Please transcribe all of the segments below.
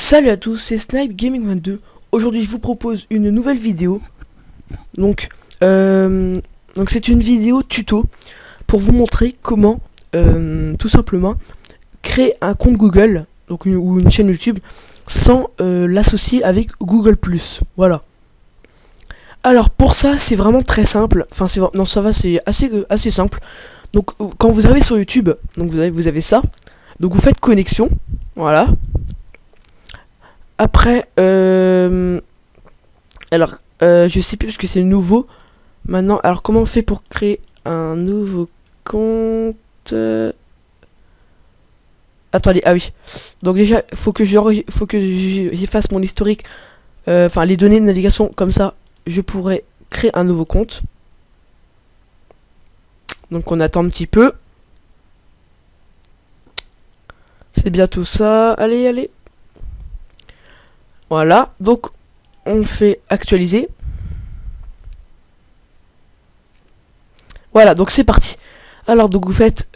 Salut à tous, c'est Snipe Gaming 22. Aujourd'hui, je vous propose une nouvelle vidéo. Donc c'est une vidéo tuto pour vous montrer comment, tout simplement, créer un compte Google, ou une chaîne YouTube, sans l'associer avec Google+. Voilà. Alors pour ça, c'est vraiment très simple. Enfin, c'est assez simple. Donc quand vous arrivez sur YouTube, donc vous avez ça. Donc vous faites connexion, voilà. Après, je sais plus parce que c'est nouveau. Maintenant, alors comment on fait pour créer un nouveau compte? Attendez, ah oui. Donc déjà, faut que j'efface mon historique. Enfin, les données de navigation, comme ça, je pourrais créer un nouveau compte. Donc on attend un petit peu. C'est bientôt ça. Allez. Voilà, donc on fait actualiser. Voilà, donc c'est parti. Alors donc vous faites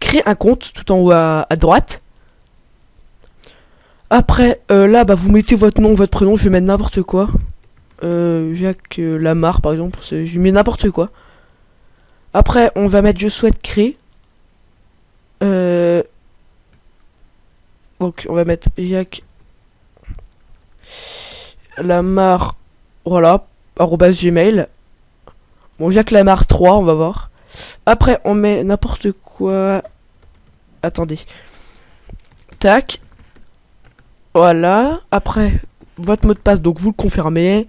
créer un compte tout en haut à droite. Après là vous mettez votre nom, votre prénom, je vais mettre n'importe quoi. Jacques Lamarre par exemple, je mets n'importe quoi. Après on va mettre je souhaite créer. Donc on va mettre Jacques Lamarre, voilà, @gmail. Bon, Jacques Lamarre 3, on va voir. Après, on met n'importe quoi. Attendez. Tac. Voilà. Après, votre mot de passe, donc vous le confirmez.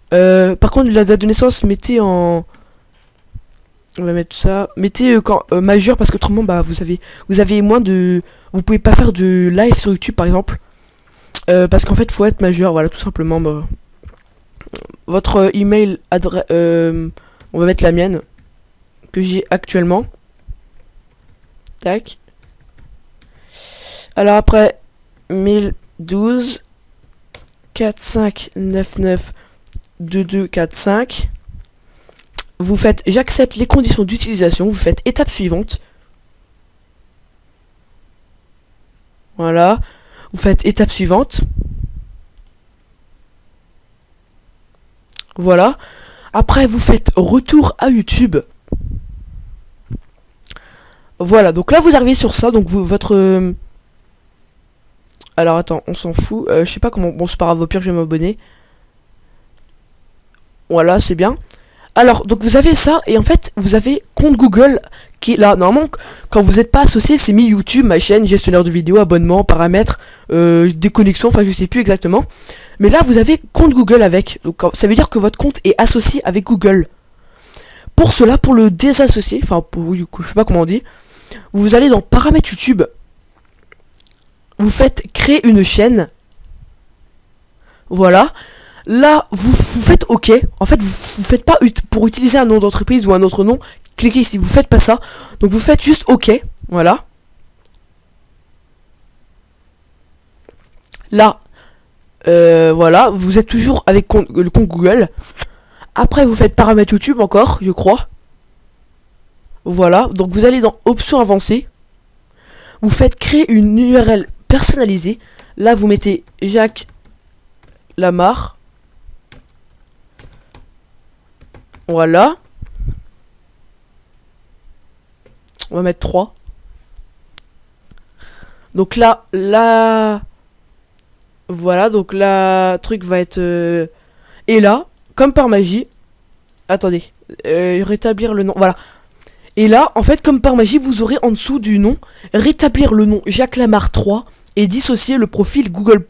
Par contre, la date de naissance, mettez en... On va mettre ça. Mettez majeur, parce qu'autrement, vous avez moins de... Vous pouvez pas faire de live sur YouTube, par exemple. Parce qu'en fait faut être majeur, voilà, tout simplement. Votre email adresse, on va mettre la mienne que j'ai actuellement. Tac. Alors après 1012 4599 2245. Vous faites j'accepte les conditions d'utilisation. Vous faites étape suivante. Voilà. Vous faites étape suivante. Voilà. Après, vous faites retour à YouTube. Voilà. Donc là, vous arrivez sur ça. Donc votre... Alors attends, on s'en fout. Je sais pas comment... Bon, c'est pas grave. Au pire, je vais m'abonner. Voilà, c'est bien. Alors, donc vous avez ça. Et en fait, vous avez compte Google qui est là. Normalement, quand vous n'êtes pas associé, c'est mis YouTube, ma chaîne, gestionnaire de vidéos, abonnement, paramètres, des connexions, enfin je sais plus exactement. Mais là, vous avez compte Google avec. Donc ça veut dire que votre compte est associé avec Google. Pour cela, pour le désassocier, enfin, je sais pas comment on dit, vous allez dans paramètres YouTube. Vous faites créer une chaîne. Voilà. Là, vous faites OK. En fait, vous faites pas pour utiliser un nom d'entreprise ou un autre nom. Cliquez ici, vous faites pas ça. Donc vous faites juste OK. Voilà. Là, voilà, vous êtes toujours avec le compte Google. Après, vous faites paramètres YouTube encore, je crois. Voilà, donc vous allez dans options avancées. Vous faites créer une URL personnalisée. Là, vous mettez Jacques Lamarre. Voilà. On va mettre 3. Donc là, voilà, donc là, truc va être... Et là, comme par magie... Attendez. Rétablir le nom, voilà. Et là, en fait, comme par magie, vous aurez en dessous du nom, rétablir le nom Jacques Lamarre 3 et dissocier le profil Google+.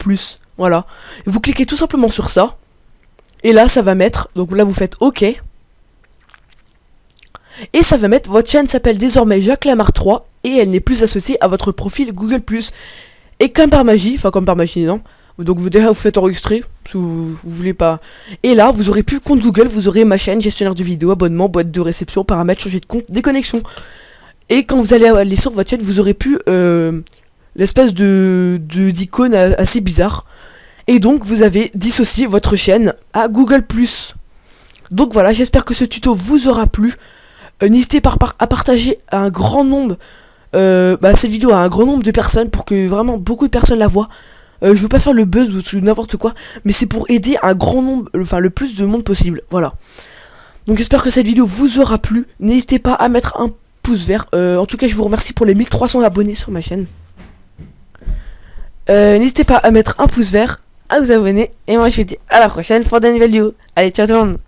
Voilà. Vous cliquez tout simplement sur ça. Et là, ça va mettre... Donc là, vous faites OK. Et ça va mettre, votre chaîne s'appelle désormais Jacques Lamarre 3 et elle n'est plus associée à votre profil Google+. Et comme par magie, non. Donc vous faites enregistrer, si vous voulez pas. Et là, vous aurez plus compte Google, vous aurez ma chaîne, gestionnaire de vidéos, abonnement, boîte de réception, paramètres, changer de compte, déconnexion. Et quand vous allez aller sur votre chaîne, vous aurez plus l'espèce d'icône assez bizarre. Et donc vous avez dissocié votre chaîne à Google+. Donc voilà, j'espère que ce tuto vous aura plu. N'hésitez pas à partager à un grand nombre cette vidéo à un grand nombre de personnes pour que vraiment beaucoup de personnes la voient. Je veux pas faire le buzz ou n'importe quoi, mais c'est pour aider un grand nombre, enfin le plus de monde possible, voilà. Donc j'espère que cette vidéo vous aura plu. N'hésitez pas à mettre un pouce vert. En tout cas, je vous remercie pour les 1300 abonnés sur ma chaîne. N'hésitez pas à mettre un pouce vert, à vous abonner. Et moi, je vous dis à la prochaine pour de nouvelles vidéos. Allez, ciao tout le monde.